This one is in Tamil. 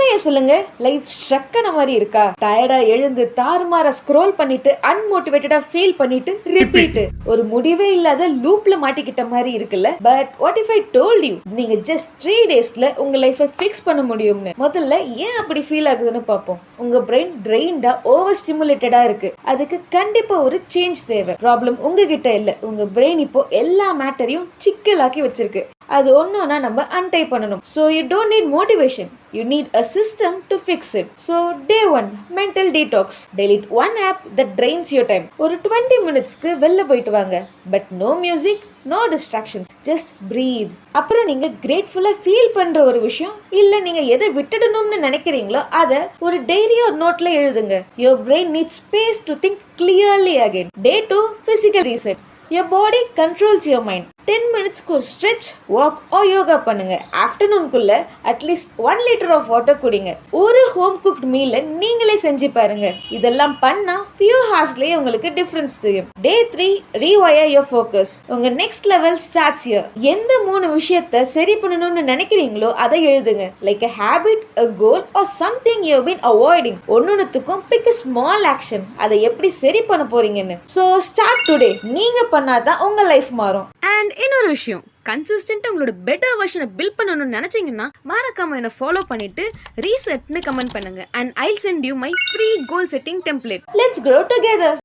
உண்மையை சொல்லுங்க, லைஃப் ஸ்ட்ரக்கான மாதிரி இருக்கா? டயர்டா எழுந்து தாறுமாறா ஸ்க்ரோல் பண்ணிட்டு அன்மோட்டிவேட்டடா ஃபீல் பண்ணிட்டு ரிப்பீட், ஒரு முடிவே இல்லாத லூப்ல மாட்டிக்கிட்ட மாதிரி இருக்குல்ல? But what if I told you நீங்க ஜஸ்ட் 3 டேஸ்ல உங்க லைஃபை ஃபிக்ஸ் பண்ண முடியும்னு? முதல்ல ஏன் அப்படி ஃபீல் ஆகுதுன்னு பார்ப்போம். உங்க பிரெயின் ட்ரெயின்டா ஓவர் ஸ்டிமுலேட்டடா இருக்கு. அதுக்கு கண்டிப்பா ஒரு சேஞ்ச் தேவை. ப்ராப்ளம் உங்ககிட்ட இல்ல, உங்க பிரெயின் இப்போ எல்லா மேட்டரையும் சிக்கலாக்கி வச்சிருக்கு. அது ஒன்னொன்னா நம்ம அன்டை பண்ணணும். So you don't need motivation, you need a system to fix it. So day 1, mental detox. Delete one app that drains your time. ஒரு 20 மினிட்ஸ்க்கு வெளில போயிட்டு வாங்க. But no music, no distractions, just breathe. அப்புறம் நீங்க கிரேட்ஃபுல்லா ஃபீல் பண்ற ஒரு விஷயம் இல்ல நீங்க எதை விட்டுடணும்னு நினைக்கிறீங்களோ அதை ஒரு டைரி ஒரு நோட்ல எழுதுங்க. Your brain needs space to think clearly again. Day 2, physical reset. Your body controls your mind. 10 மினிட்ஸ்க்கு ஒரு ஸ்ட்ரெச், வாக் or யோகா பண்ணுங்க. ஆஃப்டர்நூன்குள்ள அட்லீஸ்ட் 1 லிட்டர் ஆஃப் வாட்டர் குடிங்க. ஒரு ஹோம் குக்ட் மீலை நீங்களே செஞ்சு பாருங்க. இதெல்லாம் பண்ணா few hoursலயே உங்களுக்கு டிஃபரன்ஸ் தெரியும். Day 3, rewire your focus. உங்க நெக்ஸ்ட் லெவல் ஸ்டார்ட்ஸ் ஹியர். எந்த 3 விஷயத்தை சரி பண்ணணும்னு நினைக்கிறீங்களோ அதை எழுதுங்க. Like a habit, a goal or something you have been avoiding. ஒன்னொன்னுத்துக்கும் pick a small action. அதை எப்படி சரி பண்ண போறீங்கன்னு. So start today. நீங்க பண்ணாதான் உங்க லைஃப் மாறும். அண்ட் இன்னொரு விஷயம், கன்சிஸ்டன்ட்டா உங்களோட பெட்டர் வெர்ஷனை பில்ட் பண்ணணும்னு நினைச்சீங்கன்னா மறக்காம என்ன ஃபாலோ பண்ணிட்டு ரீசெட்னு கமெண்ட் பண்ணுங்க. And I'll send you my free goal setting template. Let's grow together.